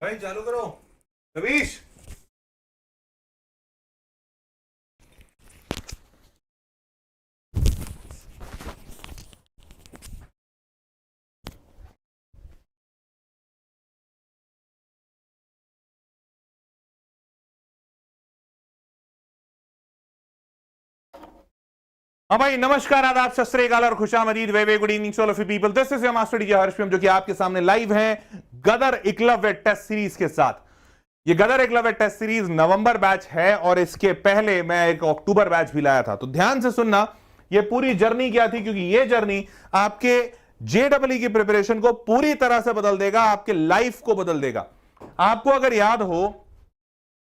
भाई चालू करो रवीश। हाँ भाई, नमस्कार, आदाब, सत श्री अकाल और खुशामदीद, very good evening all of you people. This is your master DJ Harsh, जो कि आपके सामने लाइव हैं गदर एकलव्य टेस्ट सीरीज के साथ। ये गदर एकलव्य टेस्ट सीरीज नवंबर बैच है और इसके पहले मैं एक अक्टूबर बैच भी लाया था। तो ध्यान से सुनना, ये पूरी जर्नी क्या थी, क्योंकि ये जर्नी आपके जेडब्ल्यू की प्रिपरेशन को पूरी तरह से बदल देगा, आपके लाइफ को बदल देगा। आपको अगर याद हो,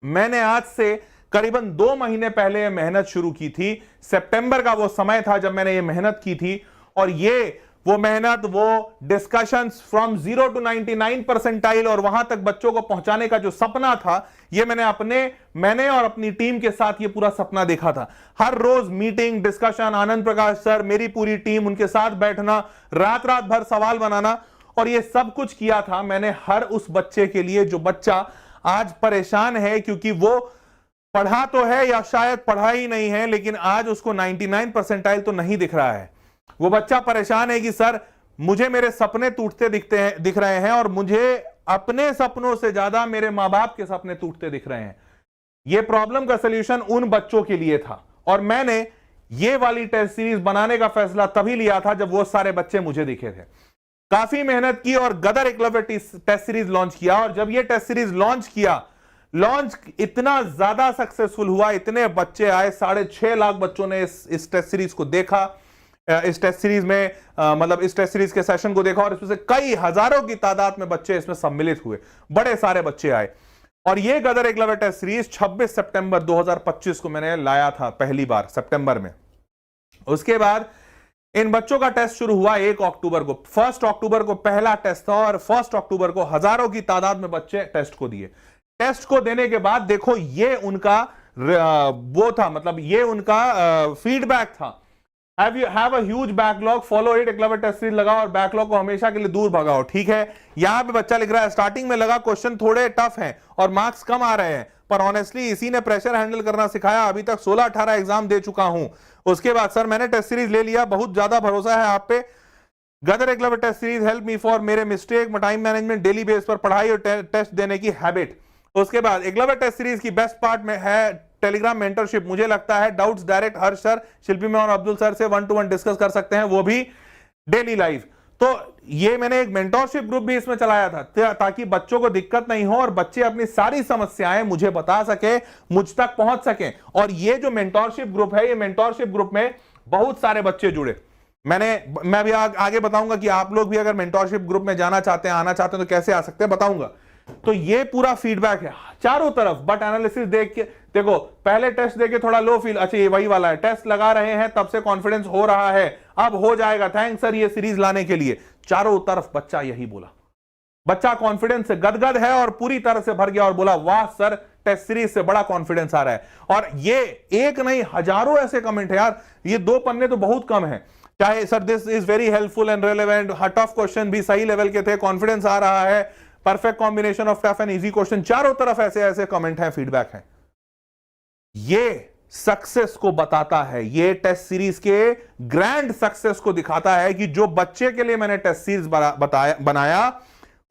मैंने आज से करीबन 2 महीने पहले मेहनत शुरू की थी। सितंबर का वो समय था जब मैंने ये मेहनत की थी, और ये वो मेहनत, वो डिस्कशंस फ्रॉम 0 to 99 परसेंटाइल और वहां तक बच्चों को पहुंचाने का जो सपना था, ये मैंने और अपनी टीम के साथ ये पूरा सपना देखा था। हर रोज meeting, discussion, Anand Prakash sir, मेरी पूरी टीम, उनके साथ बैठना, रात रात भर सवाल बनाना, और ये सब कुछ किया था मैंने हर उस बच्चे के लिए जो बच्चा आज परेशान है, क्योंकि वो पढ़ा तो है या शायद पढ़ा ही नहीं है, लेकिन आज उसको 99 परसेंटाइल तो नहीं दिख रहा है। वो बच्चा परेशान है कि सर मुझे मेरे सपने टूटते दिख रहे हैं, और मुझे अपने सपनों से ज्यादा मेरे मां बाप के सपने टूटते दिख रहे हैं। ये प्रॉब्लम का सलूशन उन बच्चों के लिए था, और मैंने ये वाली टेस्ट सीरीज बनाने का फैसला तभी लिया था जब वो सारे बच्चे मुझे दिखे थे। काफी मेहनत की और गदर एकलव्य टेस्ट सीरीज लॉन्च किया, और जब ये टेस्ट सीरीज लॉन्च इतना ज्यादा सक्सेसफुल हुआ, इतने बच्चे आए, 6.5 लाख बच्चों ने इस टेस्ट सीरीज को देखा, इस टेस्ट सीरीज में मतलब इस टेस्ट सीरीज के सेशन को देखा, और इसमें से कई हजारों की तादाद में बच्चे इसमें सम्मिलित हुए, बड़े सारे बच्चे आए। और ये गदर एकलव्य टेस्ट सीरीज 26 सितंबर 2025 को मैंने लाया था पहली बार, सितंबर में। उसके बाद इन बच्चों का टेस्ट शुरू हुआ 1 अक्टूबर को। 1 अक्टूबर को पहला टेस्ट था, और 1 अक्टूबर को हजारों की तादाद में बच्चे टेस्ट को दिए। टेस्ट को देने के बाद देखो, ये उनका वो था, मतलब ये उनका फीडबैक था। Have a huge backlog, follow it, Eklavya test series लगाओ और बैकलॉग को हमेशा के लिए दूर भगाओ। ठीक है, यहां पे बच्चा लिख रहा है, स्टार्टिंग में लगा क्वेश्चन थोड़े टफ हैं और मार्क्स कम आ रहे हैं, पर ऑनेस्टली इसी ने प्रेशर हैंडल करना सिखाया। अभी तक 16-18 एग्जाम दे चुका हूं। उसके बाद सर मैंने टेस्ट सीरीज ले लिया, बहुत ज्यादा भरोसा है आप पे। Gadar Eklavya test series help me for मेरे mistake, time management, daily base पर पढ़ाई और टेस्ट देने की हैबिट। उसके बाद एकलव्य टेस्ट सीरीज की बेस्ट पार्ट में है टेलीग्राम मेंटरशिप। मुझे लगता है doubts direct Harsh sir, Shilpi ma'am और अब्दुल सर से 1-to-1 डिस्कस कर सकते हैं, वो भी डेली लाइव। तो ये मैंने एक मेंटरशिप ग्रुप भी इसमें चलाया था, ताकि बच्चों को दिक्कत नहीं हो और बच्चे अपनी सारी समस्याएं मुझे बता सके, मुझ तक पहुंच सके। और ये जो मेंटरशिप ग्रुप है, ये मेंटरशिप ग्रुप में बहुत सारे बच्चे जुड़े। मैं भी आगे बताऊंगा कि आप लोग भी अगर मेंटरशिप ग्रुप में जाना चाहते हैं, आना चाहते हैं, तो कैसे आ सकते हैं बताऊंगा। तो ये पूरा फीडबैक है चारों तरफ, बट एनालिसिस देख के देखो, पहले टेस्ट देके थोड़ा लो फील, अच्छा ये वही वाला है, टेस्ट लगा रहे हैं तब से कॉन्फिडेंस हो रहा है, अब हो जाएगा, थैंक्स सर ये सीरीज लाने के लिए। चारों तरफ बच्चा यही बोला, बच्चा कॉन्फिडेंस से गदगद है और पूरी तरह से भर गया और बोला वाह सर, टेस्ट सीरीज से बड़ा कॉन्फिडेंस आ रहा है। और ये एक नहीं, हजारों ऐसे कमेंट है यार, ये 2 पन्ने तो बहुत कम है। चाहे sir this is very helpful and relevant, tough question भी सही लेवल के थे, कॉन्फिडेंस आ रहा है, perfect combination of tough and easy question, चारों तरफ ऐसे ऐसे कमेंट हैं, फीडबैक है। ये सक्सेस को बताता है, ये टेस्ट सीरीज के ग्रैंड सक्सेस को दिखाता है कि जो बच्चे के लिए मैंने टेस्ट सीरीज बनाया,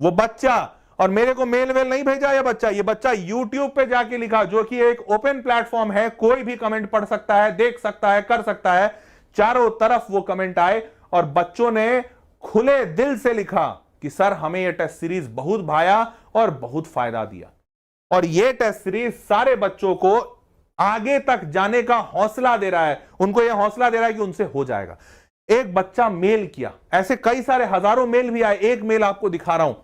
वो बच्चा, और मेरे को मेल वेल नहीं भेजा ये बच्चा यूट्यूब पे जाके लिखा, जो कि एक ओपन प्लेटफॉर्म है, कोई भी कमेंट पढ़ सकता है, देख सकता है, कर सकता है। चारों तरफ वो कमेंट आए और बच्चों ने खुले दिल से लिखा कि सर हमें यह टेस्ट सीरीज बहुत भाया और बहुत फायदा दिया। और यह टेस्ट सीरीज सारे बच्चों को आगे तक जाने का हौसला दे रहा है, उनको यह हौसला दे रहा है कि उनसे हो जाएगा। एक बच्चा मेल किया, ऐसे कई सारे हजारों मेल भी आए, एक मेल आपको दिखा रहा हूं।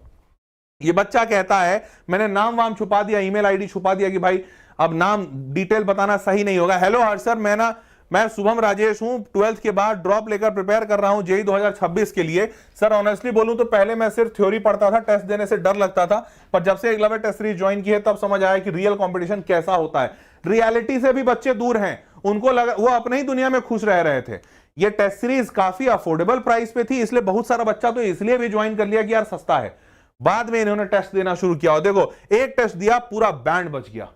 ये बच्चा कहता है, मैंने नाम वाम छुपा दिया, ईमेल आईडी छुपा दिया कि भाई अब नाम डिटेल बताना सही नहीं होगा। हेलो हर्ष सर, मैं शुभम राजेश हूं, 12th के बाद ड्रॉप लेकर प्रिपेयर कर रहा हूं जेईई 2026 के लिए। सर ऑनेस्टली बोलूं तो पहले मैं सिर्फ थ्योरी पढ़ता था, टेस्ट देने से डर लगता था, पर जब से एकलव्य टेस्ट सीरीज ज्वाइन की है तब समझ आया कि रियल कंपटीशन कैसा होता है। रियलिटी से भी बच्चे दूर हैं, उनको लगा वो अपने ही दुनिया में खुश रह रहे थे। ये टेस्ट सीरीज काफी अफोर्डेबल प्राइस पे थी, इसलिए बहुत सारा बच्चा तो इसलिए भी ज्वाइन कर लिया कि यार सस्ता है। बाद में इन्होंने टेस्ट देना शुरू किया। और देखो, एक टेस्ट दिया, पूरा बैंड बच गया।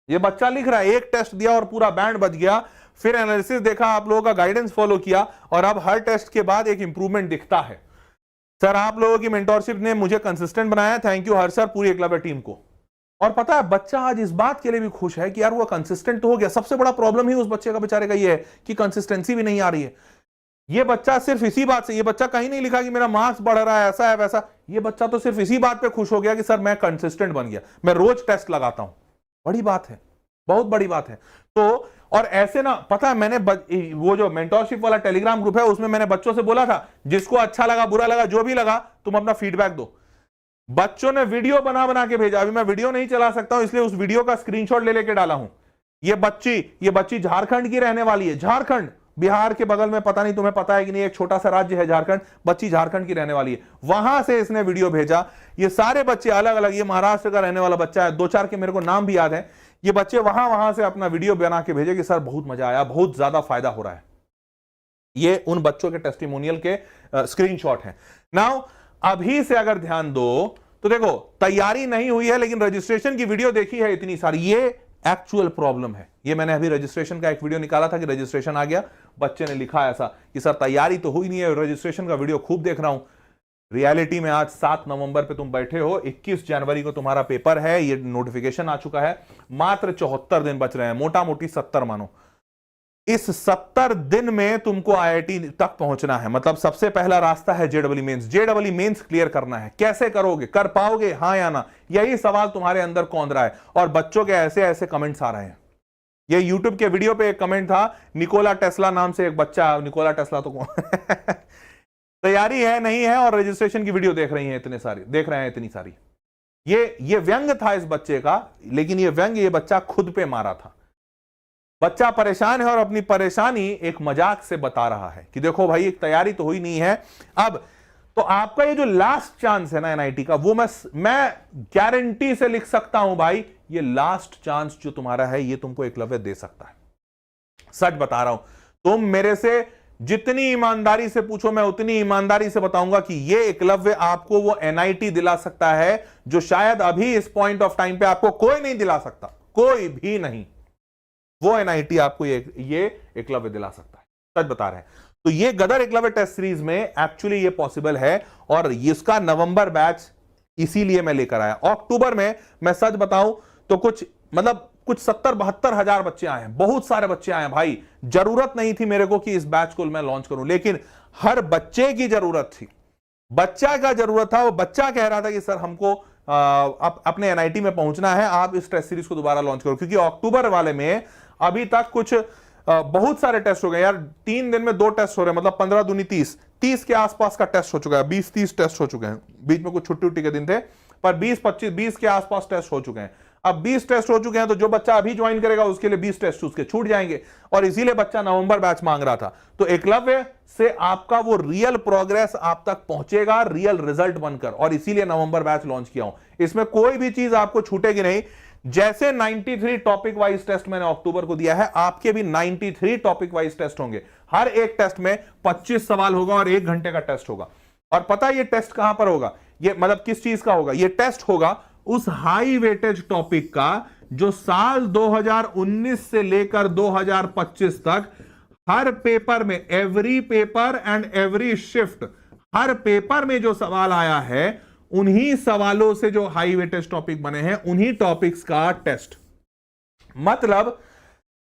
ये बच्चा लिख रहा है एक टेस्ट दिया और पूरा बैंड बच गया। फिर एनालिसिस देखा, आप लोगों का गाइडेंस फॉलो किया और अब हर टेस्ट के बाद एक इंप्रूवमेंट दिखता है। सर, आप लोगों की मेंटोरशिप ने मुझे कंसिस्टेंट बनाया, थैंक यू हर सर, पूरी एकलव्य टीम को। और पता है, बच्चा आज इस बात के लिए भी खुश है कि यार वो कंसिस्टेंट हो गया। सबसे बड़ा प्रॉब्लम ही उस बच्चे का बेचारे का ये है कि कंसिस्टेंसी भी नहीं आ रही है। ये बच्चा सिर्फ इसी बात से, ये बच्चा कहीं नहीं लिखा कि मेरा मार्क्स बढ़ रहा है, ऐसा है वैसा। ये बच्चा तो सिर्फ इसी बात पे खुश हो गया कि सर मैं कंसिस्टेंट बन गया, मैं रोज टेस्ट लगाता हूं। बड़ी बात है, बहुत बड़ी बात है। तो और ऐसे ना, पता है, मैंने वो जो मेंटोरशिप वाला टेलीग्राम ग्रुप है उसमें मैंने बच्चों से बोला था, जिसको अच्छा लगा बुरा लगा जो भी लगा, तुम अपना फीडबैक दो। बच्चों ने वीडियो बना बना के भेजा। अभी मैं वीडियो नहीं चला सकता हूं, इसलिए उस वीडियो का स्क्रीनशॉट ले लेके डाला हूं। ये बच्ची झारखंड की रहने वाली है। झारखंड, बिहार के बगल में, पता नहीं तुम्हें पता है कि नहीं, एक छोटा सा राज्य है झारखंड। बच्ची झारखंड की रहने वाली है, वहां से इसने वीडियो भेजा। ये सारे बच्चे अलग अलग, ये महाराष्ट्र का रहने वाला बच्चा है, 2-4 के मेरे को नाम भी याद है। ये बच्चे वहां से अपना वीडियो बना के भेजे कि सर बहुत मजा आया, बहुत ज्यादा फायदा हो रहा है। ये उन बच्चों के टेस्टिमोनियल के स्क्रीनशॉट हैं। नाउ अभी से अगर ध्यान दो तो देखो, तैयारी नहीं हुई है लेकिन रजिस्ट्रेशन की वीडियो देखी है इतनी सारी, ये एक्चुअल प्रॉब्लम है। ये मैंने अभी रजिस्ट्रेशन का एक वीडियो निकाला था कि रजिस्ट्रेशन आ गया, बच्चे ने लिखा ऐसा कि सर तैयारी तो हुई नहीं है, रजिस्ट्रेशन का वीडियो खूब देख रहा हूं। रियलिटी में आज 7 नवंबर पे तुम बैठे हो, 21 जनवरी को तुम्हारा पेपर है, ये नोटिफिकेशन आ चुका है, मात्र 74 दिन बच रहे हैं, मोटा मोटी 70 मानो। इस 70 दिन में तुमको आईआईटी तक पहुंचना है। मतलब सबसे पहला रास्ता है जेडबल मेंस। जेडबल मेंस क्लियर करना है। कैसे करोगे, कर पाओगे, हां या ना, यही सवाल तुम्हारे अंदर कौंध रहा है। और बच्चों के ऐसे ऐसे कमेंट्स आ रहे हैं। ये यूट्यूब के वीडियो पे एक कमेंट था, निकोला टेस्ला नाम से एक बच्चा, निकोला टेस्ला तो कौन तैयारी है नहीं है और रजिस्ट्रेशन की वीडियो देख रही हैं इतने सारी, देख रहे हैं इतनी सारी। ये व्यंग था इस बच्चे का, लेकिन ये व्यंग ये बच्चा खुद पे मारा था। बच्चा परेशान है और अपनी परेशानी एक मजाक से बता रहा है कि देखो भाई, एक तैयारी तो हुई नहीं है। अब तो आपका ये जो लास्ट चांस है ना एनआईटी का, वो मैं गारंटी से लिख सकता हूं भाई, ये लास्ट चांस जो तुम्हारा है ये तुमको एकलव्य दे सकता है। सच बता रहा हूं। तुम मेरे से जितनी ईमानदारी से पूछो, मैं उतनी ईमानदारी से बताऊंगा कि ये एकलव्य आपको वो एनआईटी दिला सकता है जो शायद अभी इस पॉइंट ऑफ टाइम पे आपको कोई नहीं दिला सकता, कोई भी नहीं। वो एनआईटी आपको ये एकलव्य दिला सकता है। सच बता रहे हैं। तो ये गदर एकलव्य टेस्ट सीरीज में एक्चुअली ये पॉसिबल है और इसका नवंबर बैच इसीलिए मैं लेकर आया। अक्टूबर में मैं सच बताऊं तो कुछ 70-72 हजार बच्चे आए हैं, बहुत सारे बच्चे आए हैं भाई। जरूरत नहीं थी मेरे को कि इस बैच को मैं लॉन्च करूं, लेकिन हर बच्चे की जरूरत थी। बच्चा का जरूरत था, वो बच्चा कह रहा था कि सर हमको अपने एनआईटी में पहुंचना है, आप इस टेस्ट सीरीज को दोबारा लॉन्च करो। क्योंकि अक्टूबर वाले में अभी तक कुछ बहुत सारे टेस्ट हो गए यार। 3 दिन में 2 टेस्ट हो रहे हैं, मतलब 15 दूनी 30 के आसपास का टेस्ट हो चुका है। 20-30 टेस्ट हो चुके हैं। बीच में कुछ छुट्टी के दिन थे, पर 20-25-20 के आसपास टेस्ट हो चुके हैं। अब 20 टेस्ट हो चुके हैं, तो जो बच्चा अभी ज्वाइन करेगा उसके लिए 20 टेस्ट उसके छूट जाएंगे। और इसीलिए बच्चा नवंबर बैच मांग रहा था। तो एकलव्य से आपका वो रियल प्रोग्रेस आप तक पहुंचेगा, रियल रिजल्ट बनकर, और इसीलिए नवंबर बैच लॉन्च किया हूं। इसमें कोई भी चीज आपको छूटेगी नहीं। जैसे 93 टॉपिक वाइज टेस्ट मैंने अक्टूबर को दिया है, आपके भी 93 टॉपिक वाइज टेस्ट होंगे। हर एक टेस्ट में 25 सवाल होगा और 1 घंटे का टेस्ट होगा। और पता है ये टेस्ट कहां पर होगा, ये मतलब किस चीज का होगा? ये टेस्ट होगा उस हाई वेटेज टॉपिक का जो साल 2019 से लेकर 2025 तक हर पेपर में, every paper and every shift, her paper में जो सवाल आया है, उन्हीं सवालों से जो हाई वेटेज टॉपिक बने हैं, उन्हीं टॉपिक्स का टेस्ट। मतलब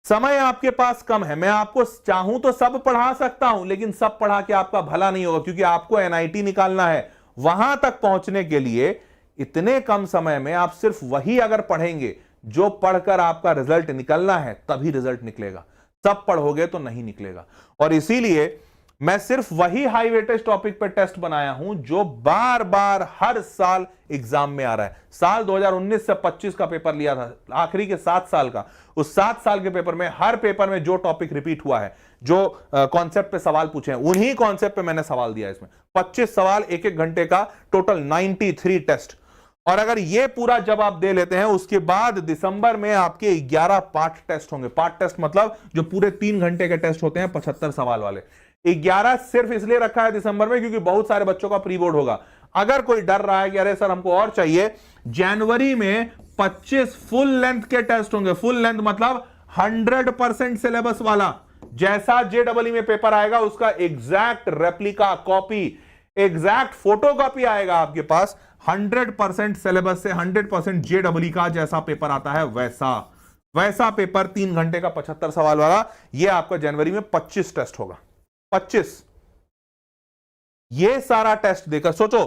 समय आपके पास कम है। मैं आपको चाहूं तो सब पढ़ा सकता हूं, लेकिन सब पढ़ा के आपका भला नहीं होगा, क्योंकि आपको एनआईटी निकालना है। वहां तक पहुंचने के लिए इतने कम समय में आप सिर्फ वही अगर पढ़ेंगे जो पढ़कर आपका रिजल्ट निकलना है, तभी रिजल्ट निकलेगा। सब पढ़ोगे तो नहीं निकलेगा। और इसीलिए मैं सिर्फ वही हाई वेटेज टॉपिक पर टेस्ट बनाया हूं जो बार बार हर साल एग्जाम में आ रहा है। साल 2019 से 25 का पेपर लिया था, आखिरी के 7 साल का। उस 7 साल के पेपर में, हर पेपर में जो टॉपिक रिपीट हुआ है, जो कॉन्सेप्ट पे सवाल पूछे हैं, उन्हीं कॉन्सेप्ट पे मैंने सवाल दिया। इसमें 25 सवाल, 1-1 घंटे का, टोटल 93 टेस्ट। और अगर ये पूरा जब आप दे लेते हैं, उसके बाद दिसंबर में आपके 11 पार्ट टेस्ट होंगे। पार्ट टेस्ट मतलब जो पूरे 3 घंटे के टेस्ट होते हैं, 75 सवाल वाले। 11 सिर्फ इसलिए रखा है दिसंबर में क्योंकि बहुत सारे बच्चों का प्री बोर्ड होगा। अगर कोई डर रहा है कि अरे सर हमको और चाहिए, जनवरी में 25 फुल लेंथ के टेस्ट होंगे। फुल लेंथ मतलब 100% सिलेबस वाला। जैसा जेडबलई में पेपर आएगा उसका exact replica copy, exact photocopy आएगा आपके पास। 100% सिलेबस से 100% जेडबलई का जैसा पेपर आता है वैसा पेपर 3 घंटे का 75 सवाल वाला, ये आपका जनवरी में 25 टेस्ट होगा। 25 ये सारा टेस्ट देकर सोचो,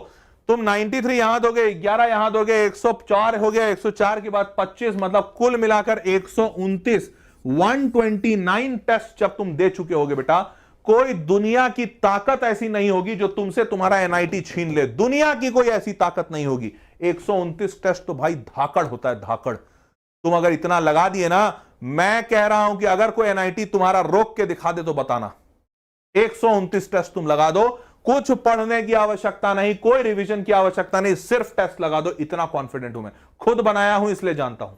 तुम 93 यहां दोगे, 11 यहां दोगे, 104 हो गया, 104 के बाद 25 मतलब कुल मिलाकर 129 129 टेस्ट जब तुम दे चुके होगे बेटा, कोई दुनिया की ताकत ऐसी नहीं होगी जो तुमसे तुम्हारा एनआईटी छीन ले। दुनिया की कोई ऐसी ताकत नहीं होगी। 129 टेस्ट तो भाई धाकड़ होता है, धाकड़। तुम अगर इतना लगा दिए ना, मैं कह रहा हूं कि अगर कोई एनआईटी तुम्हारा रोक के दिखा दे तो बताना। 129 टेस्ट तुम लगा दो, कुछ पढ़ने की आवश्यकता नहीं, कोई रिवीजन की आवश्यकता नहीं, सिर्फ टेस्ट लगा दो। इतना कॉन्फिडेंट हूं मैं, खुद बनाया हूं इसलिए जानता हूं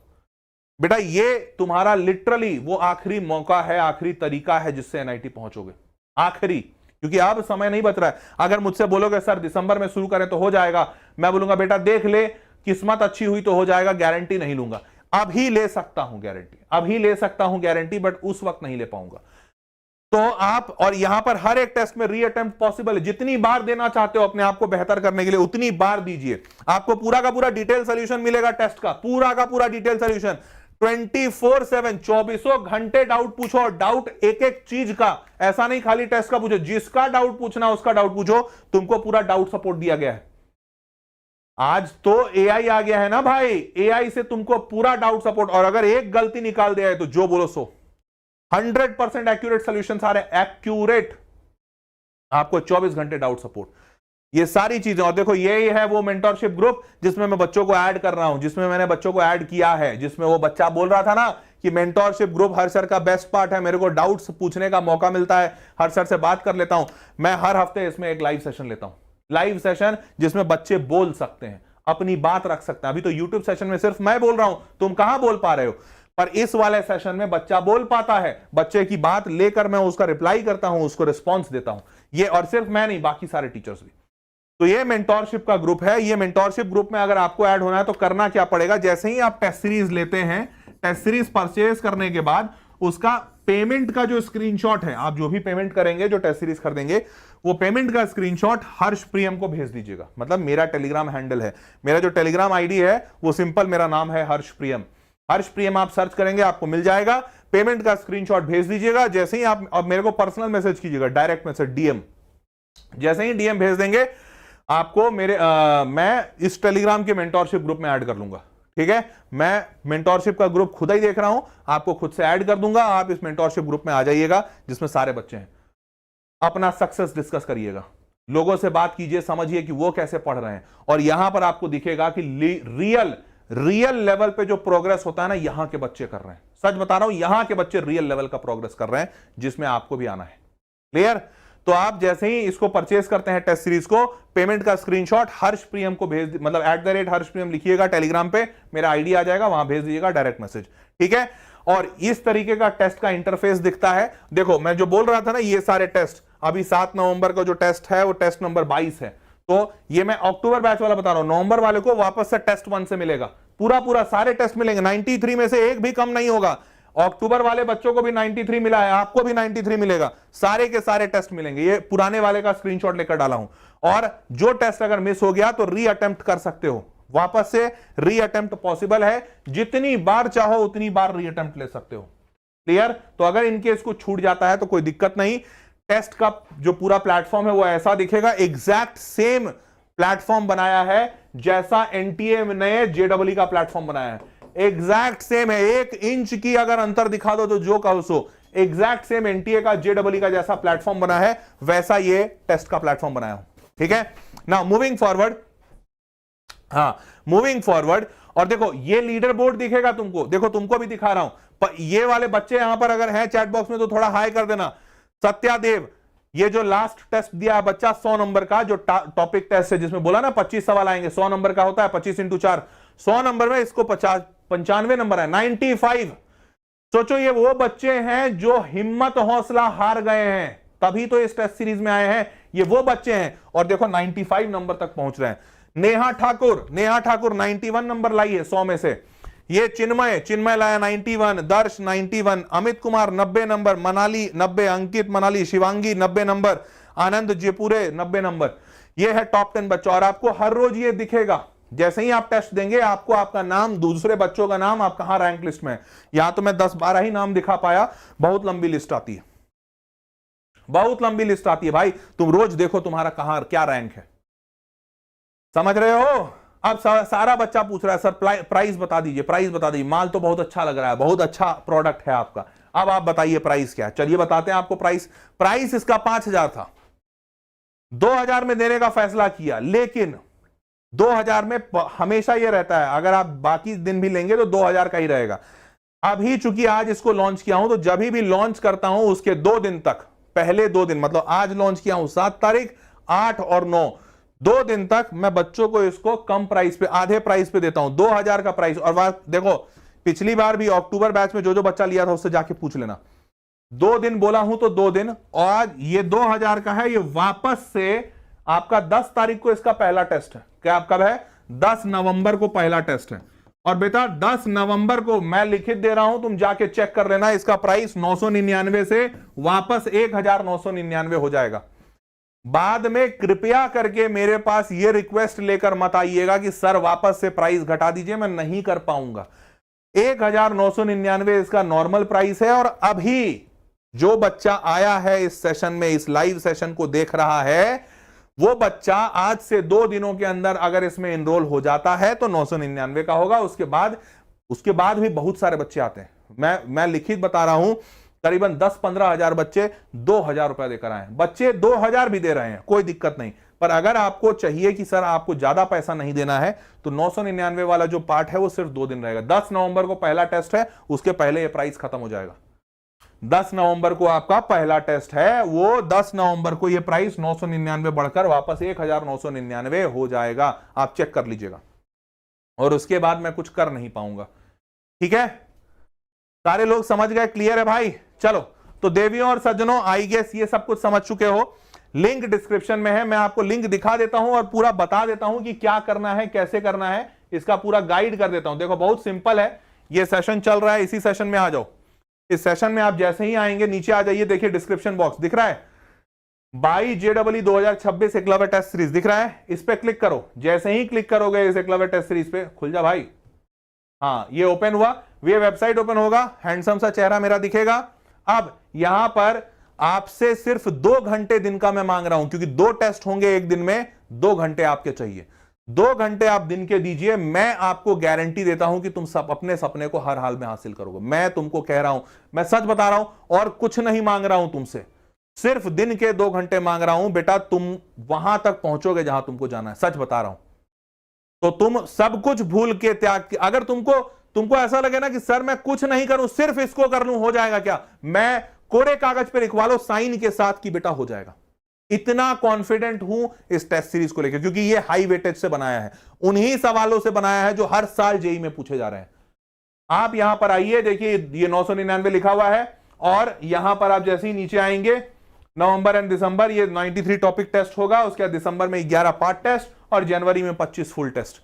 बेटा। ये तुम्हारा लिटरली वो आखिरी मौका है, आखिरी तरीका है जिससे एनआईटी पहुंचोगे, आखिरी। क्योंकि अब समय नहीं बच रहा है। अगर मुझसे बोलोगे सर दिसंबर में शुरू करें तो हो जाएगा, मैं बोलूंगा बेटा देख ले, किस्मत अच्छी हुई तो हो जाएगा, गारंटी नहीं लूंगा। अभी ले सकता हूं गारंटी, अभी ले सकता हूं गारंटी, बट उस वक्त नहीं ले पाऊंगा। तो आप, और यहां पर हर एक टेस्ट में रीअटेम्प्ट पॉसिबल है। जितनी बार देना चाहते हो अपने आप को बेहतर करने के लिए उतनी बार दीजिए। आपको पूरा का पूरा डिटेल सोल्यूशन मिलेगा टेस्ट का, पूरा का पूरा डिटेल सोल्यूशन 24/7 24 घंटे डाउट पूछो। डाउट एक एक चीज का, ऐसा नहीं खाली टेस्ट का पूछो, जिसका डाउट पूछना उसका डाउट पूछो। तुमको पूरा डाउट सपोर्ट दिया गया है। आज तो एआई आ गया है ना भाई, एआई से तुमको पूरा डाउट सपोर्ट, और अगर एक गलती निकाल दिया है तो जो बोलो सो। 100% एक्यूरेट सोल्यूशन आ रहे हैं, एक्यूरेट। आपको 24 घंटे डाउट सपोर्ट, ये सारी चीजें। और देखो यही है वो मेंटरशिप ग्रुप जिसमें मैं बच्चों को ऐड कर रहा हूं, जिसमें मैंने बच्चों को ऐड किया है, जिसमें वो बच्चा बोल रहा था ना कि मेंटरशिप ग्रुप हर सर का बेस्ट पार्ट है, मेरे को डाउट्स पूछने का मौका मिलता है, हर सर से बात कर लेता हूं। मैं हर हफ्ते इसमें एक लाइव सेशन लेता हूं, लाइव सेशन जिसमें बच्चे बोल सकते हैं, अपनी बात रख सकते हैं। अभी तो यूट्यूब सेशन में सिर्फ मैं बोल रहा हूं, तुम कहां बोल पा रहे हो, पर इस वाले सेशन में बच्चा बोल पाता है। बच्चे की बात लेकर मैं उसका रिप्लाई करता हूं, उसको रिस्पॉन्स देता हूं। ये, और सिर्फ मैं नहीं, बाकी सारे टीचर्स भी। तो ये मेंटरशिप का ग्रुप है। ये मेंटरशिप ग्रुप में अगर आपको ऐड होना है तो करना क्या पड़ेगा, जैसे ही आप टेस्ट सीरीज लेते हैं, टेस्ट सीरीज परचेज करने के बाद उसका पेमेंट का जो स्क्रीनशॉट है, आप जो भी पेमेंट करेंगे, जो टेस्ट सीरीज खरीदेंगे, वो पेमेंट का स्क्रीनशॉट हर्ष प्रियम को भेज दीजिएगा। मतलब मेरा टेलीग्राम हैंडल है, मेरा जो टेलीग्राम आईडी है वो सिंपल मेरा नाम है हर्ष प्रियम। हर्ष प्रियम आप सर्च करेंगे आपको मिल जाएगा। पेमेंट का स्क्रीनशॉट भेज दीजिएगा। जैसे ही आप, अब मेरे को पर्सनल मैसेज कीजिएगा, डायरेक्ट मैसेज, डीएम। जैसे ही डीएम भेज देंगे आपको मेरे मैं इस टेलीग्राम के मेंटरशिप ग्रुप में ऐड कर लूंगा। ठीक है, मैं मेंटरशिप का ग्रुप खुद ही देख रहा हूं, आपको खुद से ऐड कर दूंगा। आप इस मेंटरशिप ग्रुप में आ जाइएगा जिसमें सारे बच्चे हैं। अपना सक्सेस डिस्कस करिएगा, लोगों से बात कीजिए, समझिए कि वो कैसे पढ़ रहे हैं। और यहां पर आपको दिखेगा कि रियल लेवल पे जो प्रोग्रेस होता है ना, यहां के बच्चे कर रहे हैं। सच बता रहा हूं, यहां के बच्चे रियल लेवल का प्रोग्रेस कर रहे हैं, जिसमें आपको भी आना है। क्लियर? तो आप जैसे ही इसको परचेज करते हैं टेस्ट सीरीज को, पेमेंट का स्क्रीनशॉट हर्ष प्रियम को भेज, मतलब @हर्ष प्रियम लिखिएगा टेलीग्राम पे, मेरा आईडी आ जाएगा, वहां भेज दीजिएगा डायरेक्ट मैसेज। ठीक है, और इस तरीके का टेस्ट का इंटरफेस दिखता है। देखो मैं जो बोल रहा था ना, ये सारे टेस्ट, अभी 7 नवंबर का जो टेस्ट है वो टेस्ट नंबर 22 है। तो ये मैं अक्टूबर बैच वाला बता रहा हूं, नवंबर वाले को वापस से टेस्ट 1 से मिलेगा, पूरा सारे टेस्ट मिलेंगे, 93 में से एक भी कम नहीं होगा। अक्टूबर वाले बच्चों को भी 93 मिला है, आपको भी 93 मिलेगा, सारे के सारे टेस्ट मिलेंगे। ये पुराने वाले का स्क्रीनशॉट लेकर डाला हूं। और जो टेस्ट अगर मिस हो गया तो रीअटेम्प्ट कर सकते हो, वापस से रीअटेम्प्ट पॉसिबल है, जितनी बार चाहो उतनी बार रीअटेम्प्ट ले सकते हो। क्लियर? तो अगर इनकेस कुछ छूट जाता है तो कोई दिक्कत नहीं। टेस्ट का जो पूरा प्लेटफॉर्म है वो ऐसा दिखेगा, एग्जैक्ट सेम प्लेटफॉर्म बनाया है जैसा एनटीए ने जेडबलई का प्लेटफॉर्म बनाया है, एग्जैक्ट सेम है। 1 इंच की अगर अंतर दिखा दो तो जो कहो सो, एग्जैक्ट सेम एनटीए का जेडबलई का जैसा प्लेटफॉर्म बना है वैसा ये टेस्ट का प्लेटफॉर्म बनाया हूं। ठीक है, नाउ मूविंग फॉरवर्ड। हाँ, मूविंग फॉरवर्ड। और देखो ये लीडर बोर्ड दिखेगा तुमको, देखो तुमको भी दिखा रहा हूं। ये वाले बच्चे यहां पर अगर हैं चैट बॉक्स में तो थोड़ा हाई कर देना। सत्यादेव, ये जो लास्ट टेस्ट दिया है बच्चा 100 नंबर का, जो टॉपिक टेस्ट है जिसमें बोला ना 25 सवाल आएंगे, 100 नंबर का होता है, 25 × 4, 100 नंबर में इसको 95 नंबर है, 95। सोचो ये वो बच्चे हैं जो हिम्मत हौसला हार गए हैं, तभी तो इस टेस्ट सीरीज में आए हैं। ये वो बच्चे हैं और देखो 95 नंबर तक पहुंच रहे हैं। नेहा ठाकुर 91 नंबर लाई है 100 में से। ये चिन्मय लाया 91, दर्श 91, अमित कुमार 90 नंबर, मनाली 90, अंकित मनाली, शिवांगी 90 नंबर, आनंद जयपुरे 90 नंबर। ये है टॉप 10 बच्चा। और आपको हर रोज ये दिखेगा, जैसे ही आप टेस्ट देंगे आपको आपका नाम, दूसरे बच्चों का नाम, आप कहां रैंक लिस्ट में है। यहां तो मैं 10-12 ही नाम दिखा पाया, बहुत लंबी लिस्ट आती है, बहुत लंबी लिस्ट आती है भाई। तुम रोज देखो तुम्हारा कहां क्या रैंक है, समझ रहे हो। अब सारा बच्चा पूछ रहा है सर प्राइस बता दीजिए, प्राइस बता दीजिए। माल तो बहुत अच्छा लग रहा है, बहुत अच्छा प्रोडक्ट है आपका, अब आप बताइए प्राइस क्या है। चलिए बताते हैं आपको प्राइस इसका 5000 था, 2000 में देने का फैसला किया, लेकिन 2000 में हमेशा यह रहता है, अगर आप बाकी दिन भी लेंगे तो 2000 का ही रहेगा। अभी चूंकि आज इसको लॉन्च किया हूं, तो जब भी लॉन्च करता हूं उसके 2 दिन तक, पहले 2 दिन मतलब आज लॉन्च किया हूं 7 तारीख, 8 और 9, 2 दिन तक मैं बच्चों को इसको कम प्राइस पे, आधे प्राइस पे देता हूं, 2000 का प्राइस। और देखो पिछली बार भी अक्टूबर बैच में जो बच्चा लिया था उससे जाके पूछ लेना, 2 दिन बोला हूं तो 2 दिन। और ये 2000 का है, ये वापस से आपका 10 तारीख को इसका पहला टेस्ट है। क्या आप कब है? 10 नवंबर को पहला टेस्ट है। और बेटा 10 नवंबर को मैं लिखित दे रहा हूं, तुम जाके चेक कर लेना, इसका प्राइस 999 से वापस 1999 हो जाएगा। बाद में कृपया करके मेरे पास ये रिक्वेस्ट लेकर मत आइएगा कि सर वापस से प्राइस घटा दीजिए, मैं नहीं कर पाऊंगा। 1999 इसका नॉर्मल प्राइस है। और अभी जो बच्चा आया है इस सेशन में, इस लाइव सेशन को देख रहा है, वो बच्चा आज से 2 दिनों के अंदर अगर इसमें एनरोल हो जाता है तो 999 का होगा। उसके बाद भी बहुत सारे बच्चे आते हैं। मैं लिखित बता रहा हूं, करीबन 10-15 हजार बच्चे 2000 रुपए देकर आए। बच्चे 2000 भी दे रहे हैं, कोई दिक्कत नहीं। पर अगर आपको चाहिए कि सर आपको ज्यादा पैसा नहीं देना है, तो 999 वाला जो पार्ट है वो सिर्फ 2 दिन रहेगा। 10 नवंबर को पहला टेस्ट है, उसके पहले ये प्राइस खत्म हो जाएगा। 10 नवंबर को आपका पहला टेस्ट है, वो 10 नवंबर को ये प्राइस 999 बढ़कर वापस 1999 हो जाएगा। आप चेक कर लीजिएगा। और उसके बाद मैं कुछ कर नहीं पाऊंगा। ठीक है, सारे लोग समझ गए? क्लियर है भाई? चलो, तो देवियों और सज्जनों, आई गेस ये सब कुछ समझ चुके हो। लिंक डिस्क्रिप्शन में है, मैं आपको लिंक दिखा देता हूं और पूरा बता देता हूं कि क्या करना है, कैसे करना है, इसका पूरा गाइड कर देता हूं। देखो बहुत सिंपल है, ये सेशन चल रहा है, इसी सेशन में आ जाओ। इस सेशन में आप जैसे ही आएंगे नीचे आ जाइए, देखिए डिस्क्रिप्शन बॉक्स दिख रहा है, by JEE 2026 Eklavya test series दिख रहा है, इस पे क्लिक करो। जैसे ही क्लिक करोगे इस एकलव्य टेस्ट सीरीज पे, खुल जा भाई। हाँ, ये ओपन हुआ, ये वेबसाइट ओपन होगा, हैंडसम सा चेहरा मेरा दिखेगा। अब यहां पर आपसे सिर्फ 2 घंटे दिन का मैं मांग रहा हूं, क्योंकि 2 टेस्ट होंगे एक दिन में, 2 घंटे आपके चाहिए। 2 घंटे आप दिन के दीजिए, मैं आपको गारंटी देता हूं कि तुम अपने सपने को हर हाल में हासिल करोगे। मैं तुमको कह रहा हूं, मैं सच बता रहा हूं, और कुछ नहीं मांग रहा हूं तुमसे, सिर्फ दिन के 2 घंटे मांग रहा हूं। बेटा तुम वहां तक पहुंचोगे जहां तुमको जाना है, सच बता रहा हूं। तो तुम सब कुछ भूल के त्याग, अगर तुमको ऐसा लगे ना कि सर मैं कुछ नहीं करूं, सिर्फ इसको कर लूं, हो जाएगा क्या? मैं कोरे कागज पे लिखवा लो साइन के साथ कि बेटा हो जाएगा। इतना कॉन्फिडेंट हूं इस टेस्ट सीरीज को लेकर, क्योंकि ये हाई वेटेज से बनाया है, उन्हीं सवालों से बनाया है जो हर साल जेई में पूछे जा रहे हैं। आप यहां पर आइए, देखिए ये 999 लिखा हुआ है, और यहां पर आप जैसे ही नीचे आएंगे, नवंबर एंड दिसंबर ये 93 टॉपिक टेस्ट होगा, उसके बाद दिसंबर में 11 पार्ट टेस्ट, और जनवरी में 25 फुल टेस्ट।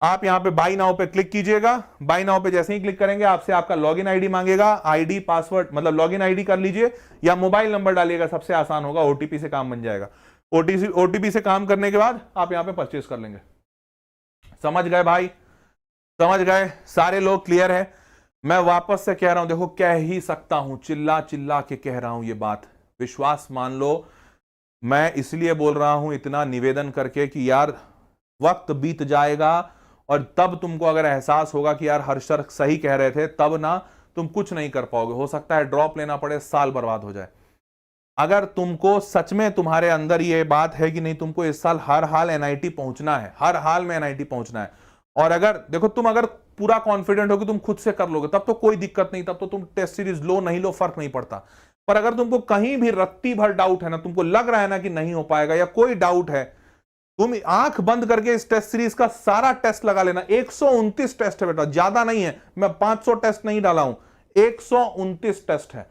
आप यहां पे बाई नाउ पे क्लिक कीजिएगा। बाई नाउ पे जैसे ही क्लिक करेंगे आपसे आपका लॉगिन आईडी मांगेगा, आईडी पासवर्ड मतलब लॉगिन आईडी कर लीजिए, या मोबाइल नंबर डालिएगा, सबसे आसान होगा, ओटीपी से काम बन जाएगा। ओटीपी से काम करने के बाद आप यहां पे परचेस कर लेंगे। समझ गए भाई? समझ गए? सारे लोग क्लियर है? मैं वापस से कह रहा हूं, देखो कह ही सकता हूं, चिल्ला चिल्ला के कह रहा हूं ये बात, विश्वास मान लो। मैं इसलिए बोल रहा हूं इतना निवेदन करके कि यार वक्त बीत जाएगा, और तब तुमको अगर एहसास होगा कि यार हर शर्त सही कह रहे थे, तब ना तुम कुछ नहीं कर पाओगे। हो सकता है ड्रॉप लेना पड़े, साल बर्बाद हो जाए। अगर तुमको सच में तुम्हारे अंदर ये बात है कि नहीं तुमको इस साल हर हाल NIT पहुंचना है, हर हाल में NIT पहुंचना है, और अगर देखो तुम अगर पूरा कॉन्फिडेंट हो कि तुम खुद से कर लोगे, तब तो कोई दिक्कत नहीं, तब तो तुम टेस्ट सीरीज लो नहीं लो फर्क नहीं पड़ता। पर अगर तुमको कहीं भी रत्ती भर डाउट है ना, तुमको लग रहा है ना कि नहीं हो पाएगा, या कोई डाउट है, तुम आंख बंद करके इस टेस्ट सीरीज का सारा टेस्ट लगा लेना। 129 टेस्ट है बेटा, ज्यादा नहीं है, मैं 500 टेस्ट नहीं डाला हूं, 129 टेस्ट है।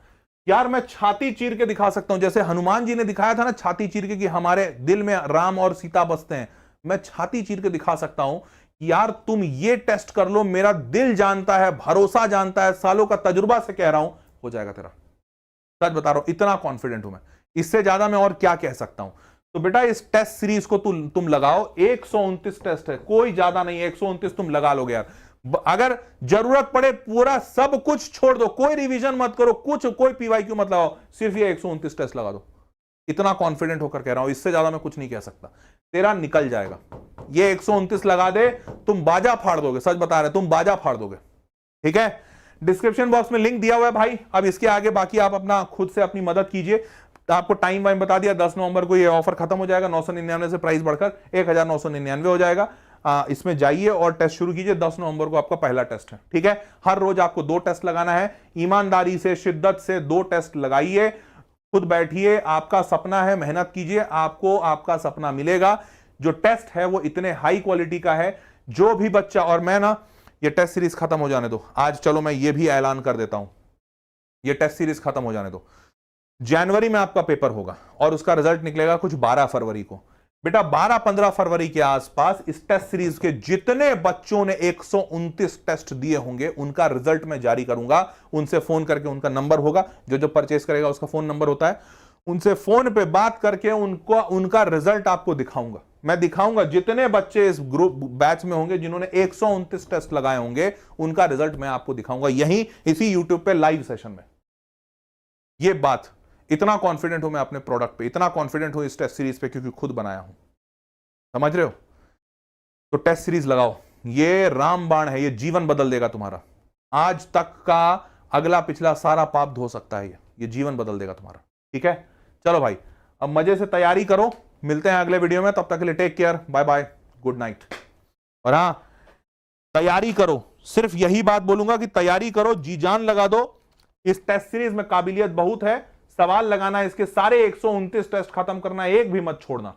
यार मैं छाती चीर के दिखा सकता हूं, जैसे हनुमान जी ने दिखाया था ना छाती चीर के कि हमारे दिल में राम और सीता बसते हैं। मैं छाती चीर के दिखा सकता हूं कि यार तुम ये टेस्ट कर लो, मेरा दिल जानता है, भरोसा जानता है, सालों का तजुर्बा से कह रहा हूं, हो जाएगा तेरा। सच बता रहा हूं, इतना कॉन्फिडेंट हूं मैं। इससे ज्यादा मैं और क्या कह सकता हूं। तो बेटा इस टेस्ट सीरीज को तुम लगाओ। 129 टेस्ट है, कोई ज्यादा नहीं, 129 तुम लगा लोगे यार। अगर जरूरत पड़े पूरा सब कुछ छोड़ दो, कोई रिवीजन मत करो, कोई पीवाईक्यू मत लगाओ, सिर्फ ये 129 टेस्ट लगा दो। इतना कॉन्फिडेंट होकर कह रहा हूं, इससे ज्यादा मैं कुछ नहीं कह सकता। तेरा निकल जाएगा। ये 129 लगा दे, तुम बाजा फाड़ दोगे, सच बता रहे, तुम बाजा फाड़ दोगे। ठीक है, डिस्क्रिप्शन बॉक्स में लिंक दिया हुआ है भाई। अब इसके आगे बाकी आप अपना खुद से अपनी मदद कीजिए। तो आपको टाइम वाइम बता दिया, 10 नवंबर को ये ऑफर खत्म हो जाएगा। 999 से प्राइस बढ़कर 1999 हो जाएगा। इसमें जाइए और टेस्ट शुरू कीजिए। 10 नवंबर को आपका पहला टेस्ट है। ठीक है, हर रोज आपको 2 टेस्ट लगाना है। ईमानदारी से, शिद्दत से 2 टेस्ट लगाइए। खुद बैठिए, आपका सपना है, मेहनत कीजिए, आपको आपका सपना मिलेगा। जो टेस्ट है वो इतने हाई क्वालिटी का है, जो भी बच्चा, और मैं ना ये टेस्ट सीरीज खत्म हो जाने दो आज, चलो मैं ये भी ऐलान कर देता हूं, ये टेस्ट सीरीज खत्म हो जाने दो। जनवरी में आपका पेपर होगा और उसका रिजल्ट निकलेगा कुछ 12 फरवरी को। बेटा 12-15 फरवरी के आसपास इस टेस्ट सीरीज के जितने बच्चों ने 129 टेस्ट दिए होंगे उनका रिजल्ट मैं जारी करूंगा। उनसे फोन करके, उनका नंबर होगा, जो परचेस करेगा उसका फोन नंबर होता है, उनसे फोन पे बात करके उनका रिजल्ट आपको दिखाऊंगा। मैं दिखाऊंगा जितने बच्चे इस ग्रुप बैच में होंगे जिन्होंने 129 टेस्ट लगाए होंगे, उनका रिजल्ट मैं आपको दिखाऊंगा यहीं इसी यूट्यूब पे लाइव सेशन में। ये बात, इतना कॉन्फिडेंट हूं मैं अपने प्रोडक्ट पे, इतना कॉन्फिडेंट हूं इस टेस्ट सीरीज पे, क्योंकि खुद बनाया हूं। समझ रहे हो? तो टेस्ट सीरीज लगाओ, ये रामबाण है, ये जीवन बदल देगा तुम्हारा। आज तक का अगला पिछला सारा पाप धो सकता है ये जीवन बदल देगा तुम्हारा। ठीक है, चलो भाई अब मजे से तैयारी करो, मिलते हैं अगले वीडियो में। तब तक के लिए take care, bye bye, good night. और हां, तैयारी करो, सिर्फ यही बात बोलूंगा कि तैयारी करो, जी जान लगा दो। इस टेस्ट सीरीज में काबिलियत बहुत है, सवाल लगाना है, इसके सारे 129 टेस्ट खत्म करना, एक भी मत छोड़ना।